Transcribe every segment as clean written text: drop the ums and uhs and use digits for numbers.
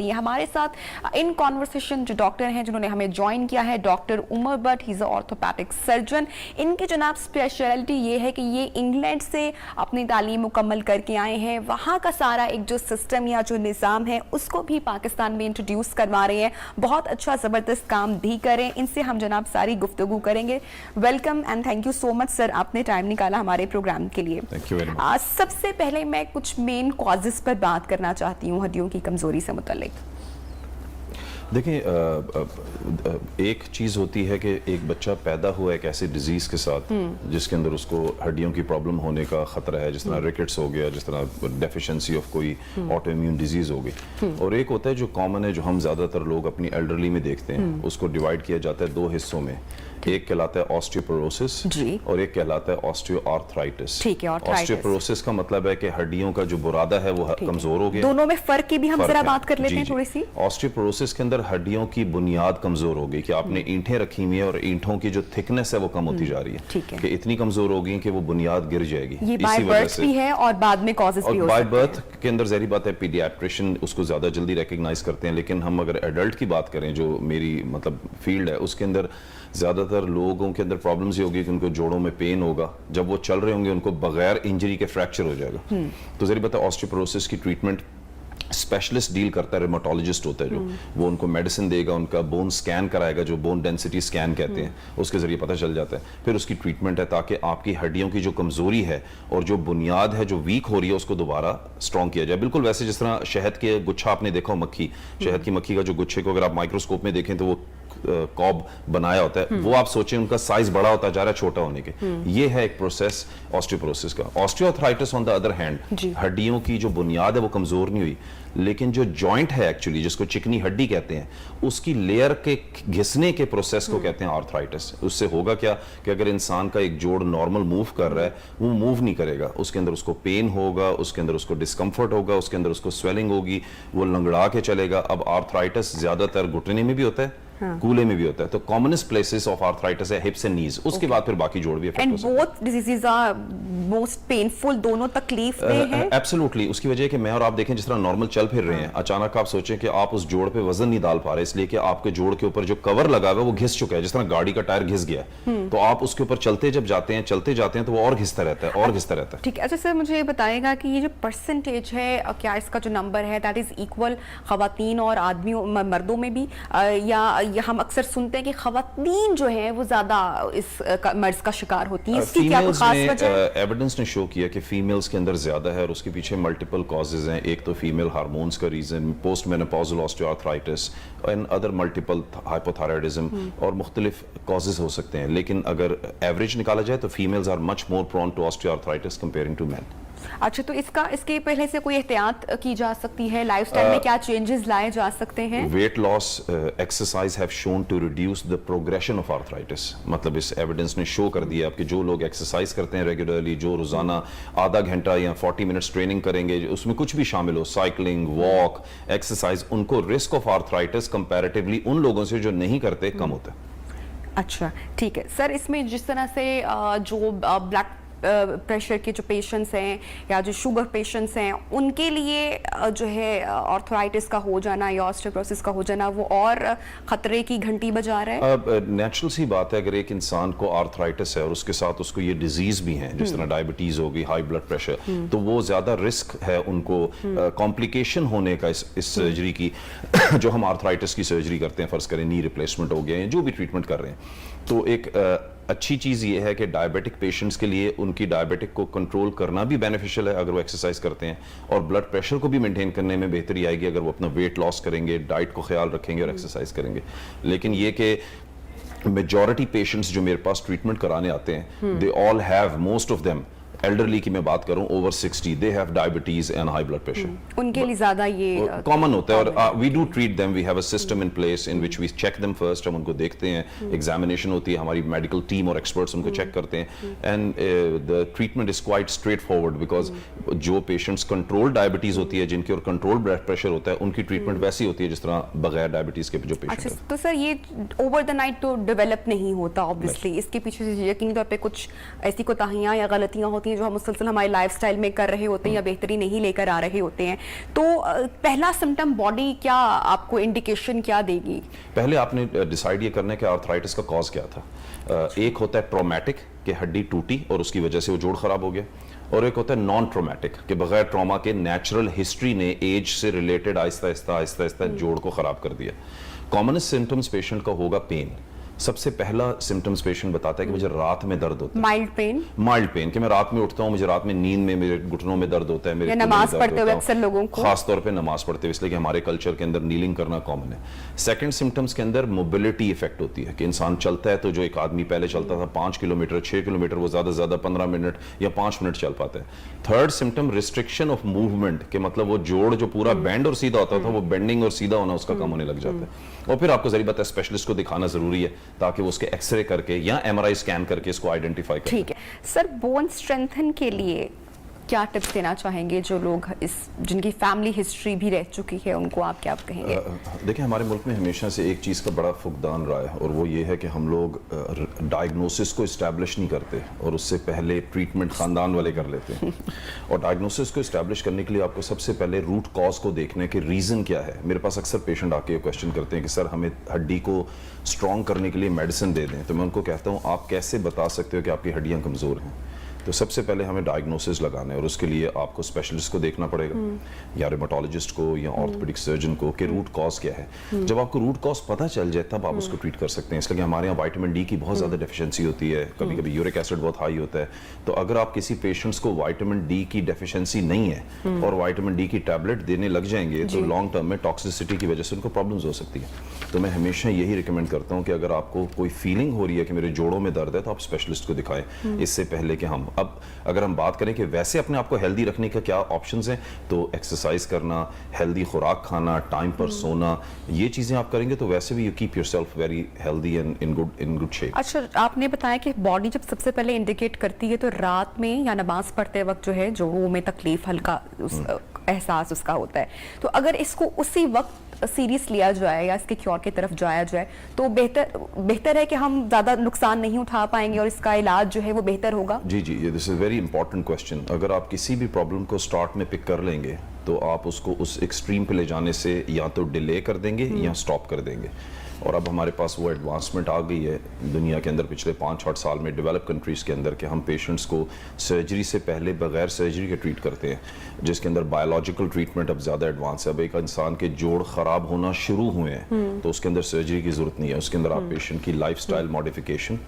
सकती हैं. हमारे साथ इन कॉन्वर्सेशन जो डॉक्टर हैं जिन्होंने हमें ज्वाइन किया है, doctor Umar Butt, he is a orthopaedic surgeon. इनकी जनाब स्पेशलिटी ये है कि ये इंग्लैंड से अपनी तालीम मुकम्मल करके आए हैं. वहाँ का सारा एक जो सिस्टम या जो निज़ाम है उसको भी पाकिस्तान में इंट्रोड्यूस करवा रहे हैं. बहुत अच्छा ज़बरदस्त काम भी करें. इनसे हम जनाब सारी गुफ्तगू करेंगे. Welcome and thank you so much sir, आपने टाइम निकाला हमारे प्रोग्राम के लिए. Thank you very much. सबसे पहले मैं कुछ मेन कॉजेज़ पर बात करना चाहती हूँ हड्डियों की कमज़ोरी से मुतल्लिक. देखिए, एक चीज़ होती है कि एक बच्चा पैदा हुआ एक ऐसे डिजीज़ के साथ जिसके अंदर उसको हड्डियों की प्रॉब्लम होने का ख़तरा है, जिस तरह रिकेट्स हो गया, जिस तरह डेफिशिएंसी ऑफ कोई ऑटो इम्यून डिजीज़ हो गई. और एक होता है जो कॉमन है, जो हम ज़्यादातर लोग अपनी एल्डरली में देखते हैं, उसको डिवाइड किया जाता है दो हिस्सों में. एक कहलाता है ऑस्टियोपोरोसिस और एक कहलाता है ऑस्टियोआर्थराइटिस. ऑस्टियोपोरोसिस का मतलब है कि हड्डियों का जो बुरादा है वो कमजोर हो गया. दोनों में फर्क की भी हम जरा बात कर लेते हैं थोड़ी सी. ऑस्टियोपोरोसिस के अंदर हड्डियों की बुनियाद कमजोर हो गई कि आपने ईंटें रखी हुई है और ईंटों की जो थिकनेस है वो कम होती जा रही है कि इतनी कमजोर हो गई कि वो बुनियाद गिर जाएगी. ये बाय बर्थ भी है और बाद में कॉजेस भी हो सकते हैं. बाय बर्थ के अंदर ज़ाहिर बात है पीडियाट्रिशियन उसको ज्यादा जल्दी रिकॉग्नाइज करते हैं, लेकिन हम अगर एडल्ट की बात करें जो मेरी मतलब फील्ड है उसके अंदर ज़्यादातर लोगों के अंदर प्रॉब्लम्स ये होगी कि उनको जोड़ों में पेन होगा, जब वो चल रहे होंगे उनको बगैर इंजरी के फ्रैक्चर हो जाएगा. तो ज़रूर पता है ऑस्टियोपोरोसिस की ट्रीटमेंट स्पेशलिस्ट डील करता है, रेमाटोलॉजिस्ट होता है जो वो उनको मेडिसिन देगा, उनका बोन स्कैन कराएगा जो बोन डेंसिटी स्कैन कहते हैं, उसके जरिए पता चल जाता है. फिर उसकी ट्रीटमेंट है ताकि आपकी हड्डियों की जो कमजोरी है और जो बुनियाद है जो वीक हो रही है उसको दोबारा स्ट्रॉन्ग किया जाए. बिल्कुल वैसे जिस तरह शहद के गुच्छा आपने देखा हो, मक्खी, शहद की मक्खी का जो गुच्छे को अगर आप माइक्रोस्कोप में देखें तो वो कॉब बनाया होता है, वो आप सोचें उनका साइज बड़ा होता जा रहा है छोटा होने के. ये है एक प्रोसेस ऑस्टियोपोरोसिस का. Osteoarthritis on the other hand, हड्डियों की जो बुनियाद है वो कमजोर नहीं हुई, लेकिन जो जॉइंट है एक्चुअली जिसको चिकनी हड्डी कहते हैं उसकी लेयर के घिसने के प्रोसेस को कहते हैं आर्थराइटिस. उससे होगा क्या कि अगर इंसान का एक जोड़ नॉर्मल मूव कर रहा है वो मूव नहीं करेगा, उसके अंदर उसको पेन होगा, उसके अंदर उसको डिस्कम्फर्ट होगा, उसके अंदर उसको स्वेलिंग होगी, वो लंगड़ा के चलेगा. अब आर्थराइटिस ज्यादातर घुटने में भी होता है, कूले में भी होता है. तो कॉमनेस्ट प्लेसेस ऑफ आर्थराइटिस है हिप्स एंड नीज, उसके बाद फिर बाकी जोड़ भी अफेक्ट हो सकते हैं. And both diseases are most painful, दोनों तकलीफ में है. एब्सोल्युटली. उसकी वजह है कि मैं और आप देखें जिस तरह नॉर्मल चल फिर रहे हैं, अचानक आप सोचें कि आप उस जोड़ पे वजन नहीं डाल पा रहे इसलिए कि आपके जोड़ के ऊपर जो कवर लगा हुआ है वो घिस चुका है, जिस तरह गाड़ी का टायर घिस गया, तो आप उसके ऊपर चलते जब जाते हैं चलते जाते हैं तो वो और घिसता रहता है और घिसता रहता है. ठीक है. अच्छा सर, मुझे ये बताएगा कि ये जो परसेंटेज है, क्या इसका जो नंबर है दैट इज इक्वल खवातीन और आदमियों मर्दों में भी, या हम अक्सर सुनते हैं कि खवातीन जो है वो ज्यादा इस मर्ज का शिकार होती हैं, इसकी क्या कोई खास वजह है? एविडेंस ने शो किया कि फीमेल्स के अंदर ज्यादा है और उसके पीछे मल्टीपल कॉजेज हैं. एक तो फीमेल हार्मोन्स का reason, post menopausal osteoarthritis and other multiple hypothyroidism और मुख्तलिफ कॉजेज हो सकते हैं. लेकिन अगर एवरेज निकाला जाए तो females are much more prone to osteoarthritis comparing to men. अच्छा, तो इसके पहले से कोई एहतियात की जा सकती है? लाइफस्टाइल में क्या चेंजेस लाए जा सकते हैं? Weight loss, exercise have shown to reduce the progression of arthritis. मतलब इस एविडेंस ने शो कर दिया कि जो लोग एक्सरसाइज करते हैं रेगुलरली, जो रोजाना आधा घंटा या 40 मिनट्स ट्रेनिंग करेंगे, उसमें कुछ भी शामिल हो, साइकिलिंग, वॉक, एक्सरसाइज, उनको रिस्क ऑफ आर्थराइटिस कंपैरेटिवली उन लोगों से जो नहीं करते कम होता है. अच्छा, ठीक है सर. इसमें जिस तरह से जो ब्लड प्रेशर के जो पेशेंट्स हैं या जो शुगर पेशेंट्स हैं उनके लिए जो है आर्थराइटिस का हो जाना या ऑस्टियोपोरोसिस का हो जाना वो और खतरे की घंटी बजा रहा है. अब नेचुरल सी बात है, अगर एक इंसान को आर्थराइटिस है और उसके साथ उसको ये डिजीज भी है जिस तरह डायबिटीज होगी, हाई ब्लड प्रेशर, तो वो ज्यादा रिस्क है उनको कॉम्प्लिकेशन होने का इस सर्जरी की जो हम आर्थराइटिस की सर्जरी करते हैं, फर्ज करें नी रिप्लेसमेंट हो गया, जो भी ट्रीटमेंट कर रहे हैं. तो एक अच्छी चीज़ ये है कि डायबिटिक पेशेंट्स के लिए उनकी डायबिटिक को कंट्रोल करना भी बेनिफिशियल है अगर वो एक्सरसाइज करते हैं, और ब्लड प्रेशर को भी मेंटेन करने में बेहतरी आएगी अगर वो अपना वेट लॉस करेंगे, डाइट को ख्याल रखेंगे और एक्सरसाइज करेंगे. लेकिन ये कि मेजॉरिटी पेशेंट्स जो मेरे पास ट्रीटमेंट कराने आते हैं, they all have, most of them, elderly की मैं बात करूं, over 60, they have diabetes and high blood pressure. उनके लिए ज्यादा ये कॉमन होता है. और we do treat them, we have a system in place in which we check them first. हम उनको देखते हैं, एग्जामिनेशन होती है, हमारी मेडिकल टीम और एक्सपर्ट्स उनको चेक करते हैं, and the treatment is quite straight forward because जो पेशेंट्स कंट्रोल डायबिटीज होती है, जिनके और कंट्रोल ब्लड प्रेशर होता है, उनकी ट्रीटमेंट वैसी होती है जिस तरह बगैर डायबिटीज के जो पेशेंट हैं. तो सर ये ओवर द नाइट तो डेवलप नहीं होता ऑब्वियसली, इसके पीछे यकीनी तौर पे कुछ ऐसी कोताहियां या गलतियां होती हैं जाती हैं जो हम मुसलसल हमारे लाइफ स्टाइल में कर रहे होते हैं या बेहतरी नहीं लेकर आ रहे होते हैं, तो पहला सिम्टम बॉडी क्या आपको इंडिकेशन क्या देगी? पहले आपने डिसाइड ये करना है कि आर्थराइटिस का कॉज क्या था। एक होता है ट्रॉमेटिक कि हड्डी टूटी और उसकी वजह से वो जोड़ खराब हो गया, और एक होता है नॉन ट्रॉमेटिक कि बगैर ट्रॉमा के नेचुरल हिस्ट्री ने एज से रिलेटेड आहिस्ता आहिस्ता जोड़ को खराब कर दिया। कॉमनेस्ट सिम्टम्स पेशेंट का होगा पेन। सबसे पहला सिम्टम्स पेशेंट बताता है कि मुझे रात में दर्द होता है, माइल्ड पेन कि मैं रात में उठता हूँ, मुझे रात में नींद में मेरे घुटनों में दर्द होता है, मेरे नमाज पढ़ते हुए अक्सर लोगों को, खास तौर पे नमाज पढ़ते हुए, इसलिए कि हमारे कल्चर के अंदर नीलिंग करना कॉमन है। सेकंड सिम्टम्स के अंदर मोबिलिटी इफेक्ट होती है कि इंसान चलता है तो जो एक आदमी पहले चलता था 5 किलोमीटर 6 किलोमीटर, वो ज्यादा से ज्यादा 15 मिनट या 5 मिनट चल पाता है। Third symptom restriction of movement के मतलब वो जोड़ जो पूरा बेंड और सीधा होता था वो बेंडिंग और सीधा होना उसका कम होने लग जाता है। और फिर आपको जरूरी बात है स्पेशलिस्ट को दिखाना जरूरी है ताकि वो उसके एक्सरे करके या एमआरआई स्कैन करके इसको आइडेंटिफाई करें। ठीक है सर, बोन स्ट्रेंथन के लिए क्या टिप्स देना चाहेंगे जो लोग जिनकी फैमिली हिस्ट्री भी रह चुकी है, उनको आप क्या कहेंगे? देखिए हमारे मुल्क में हमेशा से एक चीज़ का बड़ा फुकदान रहा है और वो ये है कि हम लोग डायग्नोसिस को इस्टेब्लिश नहीं करते और उससे पहले ट्रीटमेंट ख़ानदान वाले कर लेते हैं। और डायग्नोसिस को इस्टेब्लिश करने के लिए आपको सबसे पहले रूट कॉज को देखना है कि रीज़न क्या है। मेरे पास अक्सर पेशेंट आके क्वेश्चन करते हैं कि सर हमें हड्डी को स्ट्रॉन्ग करने के लिए मेडिसिन दे दें, तो मैं उनको कहता हूँ आप कैसे बता सकते हो कि आपकी हड्डियाँ कमज़ोर हैं? तो सबसे पहले हमें डायग्नोसिस लगाना है और उसके लिए आपको स्पेशलिस्ट को देखना पड़ेगा या रिमेटोलॉजिस्ट को या ऑर्थोपेडिक सर्जन को कि रूट कॉज क्या है। जब आपको रूट कॉज पता चल जाए तब आप उसको ट्रीट कर सकते हैं। इसलिए हमारे यहाँ विटामिन डी की बहुत ज़्यादा डेफिशिएंसी होती है, कभी कभी यूरिक एसिड बहुत हाई होता है। तो अगर आप किसी पेशेंट्स को विटामिन डी की डेफिशिएंसी नहीं है और विटामिन डी की टैबलेट देने लग जाएंगे तो लॉन्ग टर्म में टॉक्सिसिटी की वजह से उनको प्रॉब्लम्स हो सकती है। तो मैं हमेशा यही रिकमेंड करता हूँ कि अगर आपको कोई फीलिंग हो रही है कि मेरे जोड़ों में दर्द है तो आप स्पेशलिस्ट को दिखाएं इससे पहले कि हम अब अगर हम बात करें कि वैसे अपने आप को हेल्दी रखने का क्या ऑप्शंस हैं, तो एक्सरसाइज करना, हेल्दी खुराक खाना, टाइम पर सोना, ये चीजें आप करेंगे तो वैसे भी you keep yourself very healthy and in good shape. अच्छा, आपने बताया कि बॉडी जब सबसे पहले इंडिकेट करती है तो रात में या नमाज पढ़ते वक्त जो है जोड़ों में तकलीफ, हल्का एहसास उसका होता है, तो अगर इसको उसी वक्त सीरियस लिया जाए या इसके क्योर की तरफ जाया जाए तो बेहतर है कि हम ज्यादा नुकसान नहीं उठा पाएंगे और इसका इलाज जो है वो बेहतर होगा? जी, this is very important question. अगर आप किसी भी प्रॉब्लम को स्टार्ट में पिक कर लेंगे तो आप उसको उस एक्सट्रीम पे ले जाने से या तो डिले कर देंगे या स्टॉप कर देंगे। और अब हमारे पास वो एडवांसमेंट आ गई है दुनिया के अंदर पिछले 5-8 साल में डेवलप कंट्रीज़ के अंदर कि हम पेशेंट्स को सर्जरी से पहले बगैर सर्जरी के ट्रीट करते हैं, जिसके अंदर बायोलॉजिकल ट्रीटमेंट अब ज़्यादा एडवांस है। अब एक इंसान के जोड़ ख़राब होना शुरू हुए हैं तो उसके अंदर सर्जरी की ज़रूरत नहीं है। उसके अंदर आप पेशेंट की लाइफस्टाइल मॉडिफिकेशन,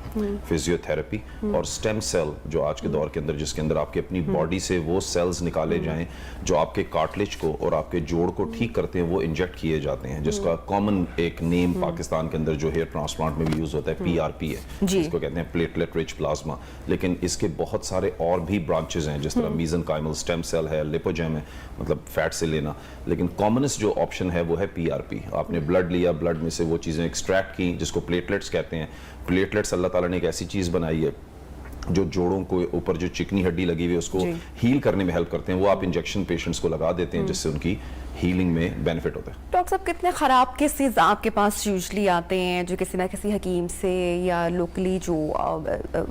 फिजियोथेरेपी और स्टेम सेल जो आज के दौर के अंदर जिसके अंदर आपकी अपनी बॉडी से वो सेल्स निकाले जाएं जो आपके कार्टिलेज को और आपके जोड़ को ठीक करते हैं, वो इंजेक्ट किए जाते हैं, जिसका कॉमन एक नेम पाकिस्तान के अंदर जो हेयर ट्रांसप्लांट में भी यूज होता है PRP है, जिसको कहते हैं प्लेटलेट रिच प्लाज्मा। लेकिन इसके बहुत सारे और भी ब्रांचेस हैं जिस तरह मीजनकाइमल स्टेम सेल है, लिपोजेम है, मतलब फैट से लेना। लेकिन कॉमनेस्ट जो ऑप्शन है वो है PRP। आपने ब्लड लिया, ब्लड में से वो चीज़ें एक्सट्रैक्ट की जिसको प्लेटलेट्स कहते हैं। प्लेटलेट्स अल्लाह ताला ने एक ऐसी चीज़ बनाई है जो जोड़ों को ऊपर जो चिकनी हड्डी लगी हुई है उसको हील करने में हेल्प करते हैं। वो आप इंजेक्शन पेशेंट्स को लगा देते हैं जिससे उनकी हीलिंग में बेनिफिट होता है। डॉक्टर साहब, कितने ख़राब केसेस आपके पास यूजली आते हैं जो किसी ना किसी हकीम से या लोकली जो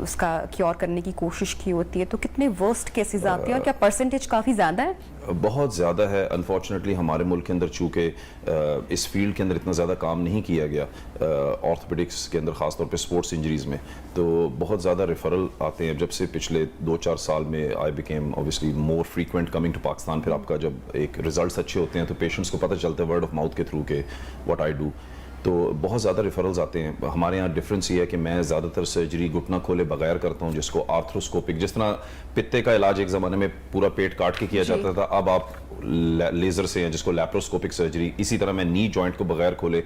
उसका क्योर करने की कोशिश की होती है, तो कितने वर्स्ट केसेस आते हैं और क्या परसेंटेज काफ़ी ज़्यादा है? बहुत ज़्यादा है। अनफॉर्चुनेटली हमारे मुल्क के अंदर चूँकि इस फील्ड के अंदर इतना ज़्यादा काम नहीं किया गया ऑर्थोपेडिक्स के अंदर, ख़ासतौर पे स्पोर्ट्स इंजरीज़ में, तो बहुत ज़्यादा रेफरल आते हैं। जब से पिछले 2-4 साल में I became obviously more frequent coming to Pakistan, फिर आपका जब एक रिजल्ट्स अच्छे होते हैं तो पेशेंट्स को पता चलता है वर्ड ऑफ माउथ के थ्रू के व्हाट आई डू, तो बहुत ज़्यादा रेफरल्स आते हैं। हमारे यहाँ डिफरेंस ये है कि मैं ज़्यादातर सर्जरी घुटना खोले बगैर करता हूँ, जिसको आर्थ्रोस्कोपिक, जिस तरह पित्ते का इलाज एक ज़माने में पूरा पेट काट के किया जाता था, अब आप लेज़र से हैं जिसको लैप्रोस्कोपिक सर्जरी। इसी तरह मैं नी जॉइंट को बगैर खोले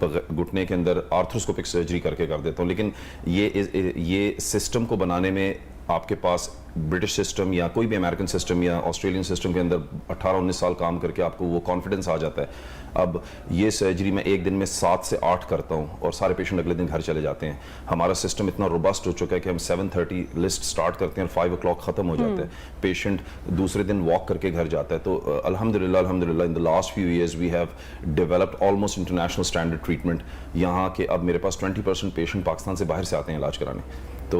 घुटने के अंदर आर्थ्रोस्कोपिक सर्जरी करके कर देता हूँ। लेकिन ये सिस्टम को बनाने में आपके पास ब्रिटिश सिस्टम या कोई भी अमेरिकन सिस्टम या ऑस्ट्रेलियन सिस्टम के अंदर 18-19 साल काम करके आपको वो कॉन्फिडेंस आ जाता है। अब ये सर्जरी मैं एक दिन में 7 से 8 करता हूँ और सारे पेशेंट अगले दिन घर चले जाते हैं। हमारा सिस्टम इतना रोबस्ट हो चुका है कि हम 7:30 लिस्ट स्टार्ट करते हैं और 5 o'clock ख़त्म हो जाता है। पेशेंट दूसरे दिन वॉक करके घर जाता है। तो अल्हम्दुलिल्लाह in the last few years we have developed almost international standard treatment. यहाँ के अब मेरे पास 20% पेशेंट पाकिस्तान से बाहर से आते हैं इलाज कराने। تو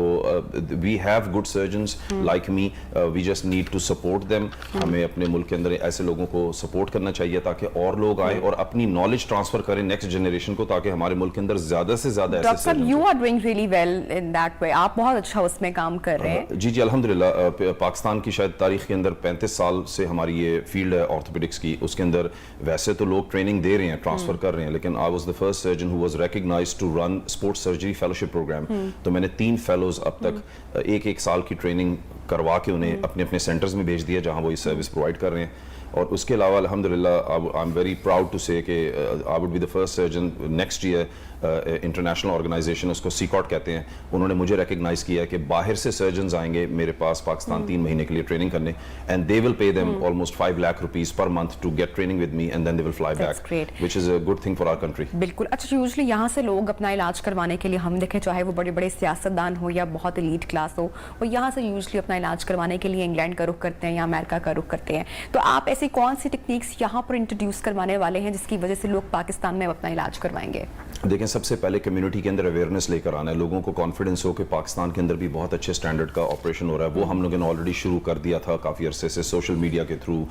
we have good surgeons like me, we just need to support them. ہمیں اپنے ملک کے اندر ایسے لوگوں کو سپورٹ کرنا چاہیے تاکہ اور لوگ آئیں اور اپنی نالج ٹرانسفر کریں نیکسٹ جنریشن کو, تاکہ ہمارے ملک کے اندر زیادہ سے زیادہ ایسے ڈاکٹر صاحب you are doing really well in that way, آپ بہت اچھا اس میں کام کر رہے ہیں. جی الحمدللہ. پاکستان کی شاید تاریخ کے اندر 35 سال سے ہماری یہ فیلڈ ہے آرتھوپیڈکس کی, اس کے اندر ویسے تو لوگ ٹریننگ دے رہے ہیں, ٹرانسفر کر رہے ہیں, لیکن I was the first surgeon who was recognised to run sports surgery fellowship programme. تو میں نے 3 فیلوز اب تک ایک سال کی ٹریننگ کروا کے انہیں اپنے اپنے سینٹرز میں بھیج دیا جہاں وہ یہ سروس پرووائڈ کر رہے ہیں. اور اس کے علاوہ الحمدللہ I am very proud to say کہ I would be the first surgeon next year. International organization اس کو سیکاٹ کہتے ہیں, انہوں نے مجھے ریکگنائز کیا ہے کہ باہر سے سرجنز آئیں گے میرے پاس پاکستان 3 مہینے کے لیے ٹریننگ کرنے, and they will pay them almost 5 lakh rupees per month to get training with me, and then they will fly back, which is a good thing for our country. بالکل. اچھا, یوزلی یہاں سے لوگ اپنا علاج کروانے کے لیے, ہم دیکھیں چاہے وہ بڑے بڑے سیاستدان ہو یا بہت ایلیٹ کلاس ہو, وہ یہاں سے یوزلی اپنا علاج کروانے کے لیے انگلینڈ کا رخ کرتے ہیں یا امریکہ کا رخ کرتے ہیں. تو آپ ایسی کون سی ٹیکنیکس یہاں پر انٹروڈیوس کروانے والے ہیں جس کی وجہ سے لوگ پاکستان میں اپنا علاج کروائیں گے؟ دیکھیں, سب سے پہلے کمیونٹی کے اندر اویئرنیس لے کر آنا ہے, لوگوں کو کانفیڈنس ہو کہ پاکستان کے اندر بھی بہت اچھے اسٹینڈرڈ کا آپریشن ہو رہا ہے. وہ ہم لوگوں نے آلریڈی شروع کر دیا تھا کافی عرصے سے, سوشل میڈیا کے تھرو,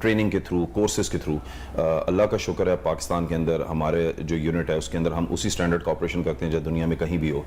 ٹریننگ کے تھرو, کورسز کے تھرو. اللہ کا شکر ہے پاکستان کے اندر ہمارے جو یونٹ ہے اس کے اندر ہم اسی اسٹینڈرڈ کا آپریشن کرتے ہیں جو دنیا میں کہیں بھی ہو.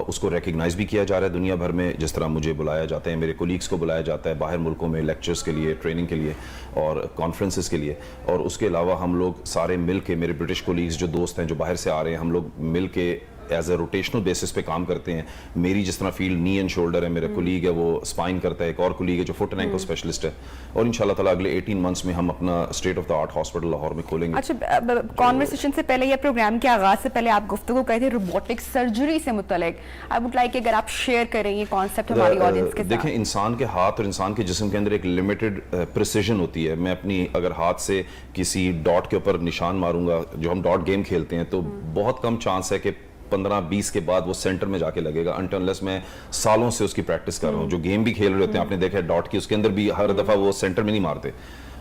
اس کو ریکگنائز بھی کیا جا رہا ہے دنیا بھر میں, جس طرح مجھے بلایا جاتا ہے, میرے کولیگس کو بلایا جاتا ہے باہر ملکوں میں لیکچرز کے لیے, ٹریننگ کے لیے اور کانفرنسز کے لیے. اور اس کے علاوہ ہم لوگ سارے مل کے, میرے برٹش کولیگس جو دوست ہیں جو باہر سے آ رہے ہیں, ہم لوگ مل کے ایز اے روٹیشنل بیسس پہ کام کرتے ہیں. میری جس طرح فیلڈ نی اینڈ شولڈر ہے, میرا کولیگ ہے وہ اسپائن کرتا ہے, ایک اور کولیگ ہے جو فٹ اینڈ اینکل اسپیشلسٹ ہے, اور انشاءاللہ تعالیٰ اگلے 18 منتھس میں ہم اپنا state of the art hospital Lahore میں کھولیں گے. اچھا, کانورسیشن سے پہلے یا پروگرام کے آغاز سے پہلے آپ گفتگو کر رہے تھے روبوٹک سرجری سے متعلق. آئی وڈ لائک اگر آپ شیئر کریں یہ کانسیپٹ ہماری آڈینس کے ساتھ. دیکھیں, انسان کے ہاتھ اور انسان کے جسم کے اندر ایک لمیٹڈ پریسیژن ہوتی ہے. میں اپنی اگر ہاتھ سے کسی ڈاٹ کے اوپر نشان ماروں گا, جو ہم ڈاٹ گیم کھیلتے ہیں, تو بہت کم چانس ہے کہ 15-20 کے بعد وہ سینٹر میں جا کے لگے گا, انٹرنلیس میں سالوں سے اس کی پریکٹس کر رہا ہوں. جو گیم بھی کھیل رہے ہوتے ہیں, آپ نے دیکھا ہے ڈاٹ کی, اس کے اندر بھی ہر دفعہ وہ سینٹر میں نہیں مارتے.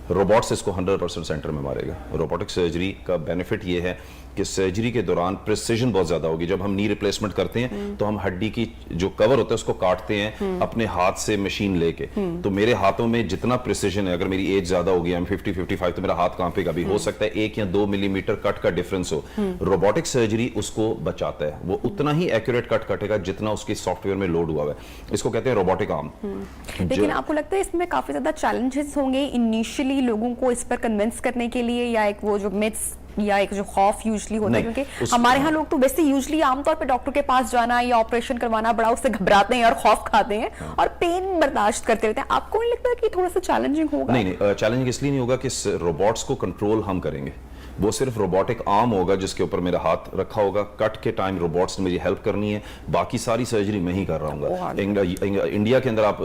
روبوٹ سے اس کو 100% سینٹر میں مارے گا. روبوٹک سرجری کا بینیفٹ یہ ہے کہ سرجری کے دوران پریسیژن بہت زیادہ ہوگی. جب ہم نی ریپلیسمنٹ کرتے ہیں تو ہم ہڈی کی جو کور ہوتا ہے اس کو کاٹتے ہیں اپنے ہاتھ سے مشین لے کے. تو میرے ہاتھوں میں جتنا پریسیژن ہے, اگر میری ایج زیادہ ہوگی, ہم 50-55, تو میرا ہاتھ کانپے گا بھی. ہو سکتا ہے 1 یا 2 ملی میٹر کٹ کا ڈفرنس ہو. روبوٹک سرجری اس کو بچاتا ہے, وہ اتنا ہی ایکوریٹ کٹ کٹے گا جتنا اس کی سافٹ ویئر میں لوڈ ہوا ہے. اس کو کہتے ہیں روبوٹک آرم. لیکن آپ کو لگتا ہے اس میں کافی زیادہ چیلنجز ہوں گے انیشلی لوگوں کو اس پر کنونس کرنے کے لیے, یا ایک وہ جو میتھس یا ایک جو خوف یوزلی ہوتا ہے, کیونکہ ہمارے ہاں لوگ تو ویسے یوزلی عام طور پہ ڈاکٹر کے پاس جانا یا آپریشن کروانا بڑا اس سے گھبراتے ہیں اور خوف کھاتے ہیں اور پین برداشت کرتے ہوتے ہیں. آپ کو نہیں لگتا کہ تھوڑا سا چیلنجنگ ہوگا؟ نہیں, چیلنجنگ اس لیے نہیں ہوگا کہ روبوٹس کو کنٹرول ہم کریں گے. وہ صرف روبوٹک آرم ہوگا جس کے اوپر میرا ہاتھ رکھا ہوگا. کٹ کے ٹائم روبوٹس نے مجھے ہیلپ کرنی ہے, باقی ساری سرجری میں ہی کر رہا ہوں گا. انڈیا کے اندر آپ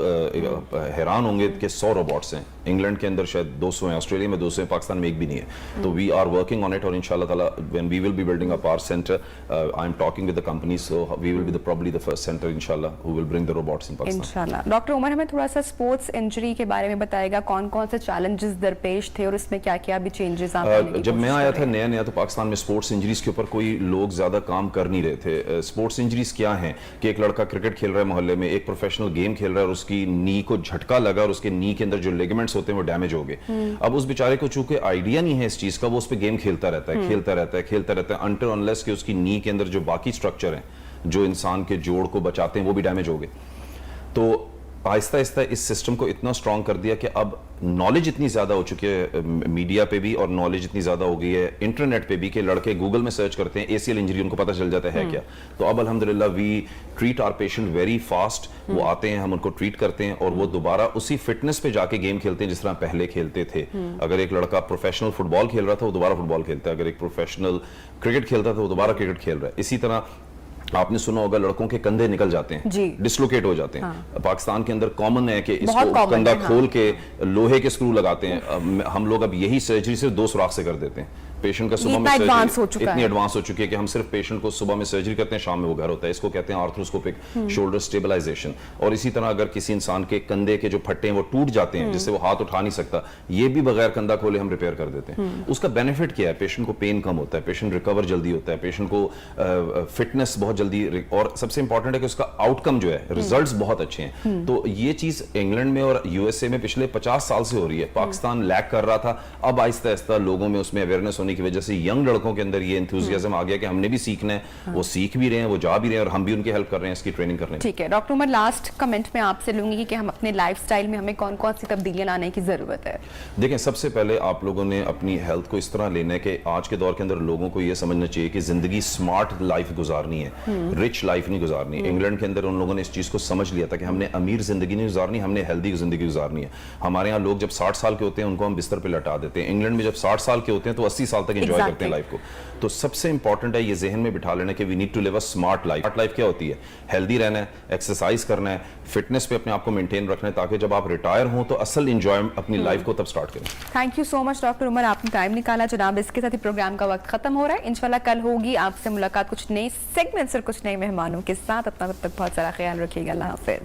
حیران ہوں گے کہ 100 روبوٹس ہیں, انگلینڈ کے اندر شاید 200 ہیں, آسٹریلیا میں 200 ہیں, پاکستان میں ایک بھی نہیں ہے. تو we are working on it, اور انشاءاللہ تعالیٰ when we will be building up our center, I am talking with the companies, so we will be probably the first center inshallah who will bring the robots in Pakistan. انشاءاللہ. Doctor عمر ہمیں تھوڑا سا sports injury کے بارے میں بتائے گا, کون کون سے چیلنجز درپیش تھے اور اس میں کیا کیا بھی چینجز آپ؟ جب میں آیا تھا نیا تو پاکستان میں اسپورٹس انجریز کے اوپر کوئی لوگ زیادہ کام کر نہیں رہے تھے. اسپورٹس انجریز کیا ہیں کہ ایک لڑکا کرکٹ کھیل رہا ہے محلے میں, ایک پروفیشنل گیم کھیل رہا ہے اور اس کی نی کو جھٹکا لگا اور اس کے نی کے اندر جو لیگمنٹس ہوتے ہیں وہ ڈیمیج ہو گئے. اب اس بیچارے کو چونکہ آئیڈیا نہیں ہے اس چیز کا, وہ اس پہ گیم کھیلتا رہتا ہے انٹر انلیس کہ اس کی نی کے اندر جو باقی اسٹرکچر ہیں جو انسان کے جوڑ کو بچاتے ہیں وہ بھی ڈیمیج ہو گئے. تو آہستہ آہستہ اس سسٹم کو اتنا اسٹرانگ کر دیا کہ اب نالج اتنی زیادہ ہو چکی ہے میڈیا پہ بھی, اور نالج اتنی زیادہ ہو گئی ہے انٹرنیٹ پہ بھی کہ لڑکے گوگل میں سرچ کرتے ہیں ACL انجری, ان کو پتہ چل جاتا ہے کیا. تو اب الحمدللہ we treat our patient very fast. وہ آتے ہیں, ہم ان کو ٹریٹ کرتے ہیں اور وہ دوبارہ اسی فٹنس پہ جا کے گیم کھیلتے ہیں جس طرح پہلے کھیلتے تھے. اگر ایک لڑکا پروفیشنل فٹ بال کھیل رہا تھا وہ دوبارہ فٹ بال کھیلتا ہے, اگر ایک پروفیشنل کرکٹ کھیلتا تھا وہ دوبارہ کرکٹ کھیل رہا ہے. اسی طرح آپ نے سنا ہوگا لڑکوں کے کندھے نکل جاتے ہیں, ڈسلوکیٹ ہو جاتے ہیں. پاکستان کے اندر کامن ہے کہ اس کو کندھا کھول کے لوہے کے سکرو لگاتے ہیں. ہم لوگ اب یہی سرجری سے 2 سوراخ سے کر دیتے ہیں. पेशेंट का सुबह में इतना advance हो चुका इतनी है। एडवांस हो चुकी है कि हम सिर्फ पेशेंट को सुबह में सर्जरी करते हैं, शाम में वो घर होता है। इसको कहते हैं आर्थ्रोस्कोपिक शोल्डर स्टेबलाइजेशन। और इसी तरह अगर किसी इंसान के कंधे के जो फट्टे हैं वो टूट जाते हैं, जिससे वो हाथ उठा नहीं सकता, ये भी बगैर कंधा खोले हम रिपेयर कर देते हैं। उसका बेनिफिट क्या है? पेशेंट को पेन कम होता है, पेशेंट रिकवर जल्दी होता है, पेशेंट को फिटनेस बहुत जल्दी, और सबसे इंपॉर्टेंट है कि उसका आउटकम जो है, रिजल्ट्स बहुत अच्छे हैं। तो ये चीज इंग्लैंड में और यूएसए में पिछले 50 साल से हो रही है। पाकिस्तान लैग कर रहा था, अब आहिस्ता आहिस्ता लोगों में उसमें अवेयरनेस होने की वजह से यंग लड़कों के अंदर ये एंथुसियाज्म आ गया कि हमने भी सीखना है। वो सीख भी रहे हैं, वो जा भी रहे हैं, और हम भी उनकी हेल्प कर रहे हैं इसकी ट्रेनिंग करने में। ठीक है डॉक्टर उमर, लास्ट कमेंट में आपसे लूंगी कि हम अपने लाइफस्टाइल में हमें कौन कौन सी तब्दीलियां लाने की जरूरत है। देखें, सबसे पहले आप लोगों ने अपनी हेल्थ को इस तरह लेना है कि आज के दौर के अंदर लोगों को ये समझना चाहिए कि जिंदगी स्मार्ट लाइफ गुजारनी है, रिच लाइफ नहीं गुजारनी। इंग्लैंड के अंदर उन लोगों ने इस चीज को समझ लिया था कि हमने अमीर जिंदगी नहीं गुजारनी, हमने हेल्दी जिंदगी गुजारनी है। हमारे यहाँ लोग जब 60 साल के होते हैं उनको हम बिस्तर पे लटा देते हैं। इंग्लैंड में जब 60 साल के होते हैं तो 80 साल तक एंजॉय करते हैं लाइफ को। तो सबसे इंपॉर्टेंट है ये जहन में बिठा लेना कि we need to live a smart life. Smart life क्या होती है? हेल्दी रहना है, एक्सरसाइज करना है, फिटनेस पे अपने आप को मेंटेन रखना है, ताकि जब आप रिटायर हों तो असल एंजॉय अपनी लाइफ को तब स्टार्ट करें। Thank you so much doctor Umar, आपने टाइम निकाला जनाब। इसके साथ ही प्रोग्राम का वक्त खत्म हो रहा है। इंशाल्लाह कल होगी आपसे मुलाकात कुछ नए सेगमेंट्स और कुछ नए मेहमानों के साथ। अपना तब तक बहुत सारा ख्याल रखिएगा। अल्लाह हाफिज।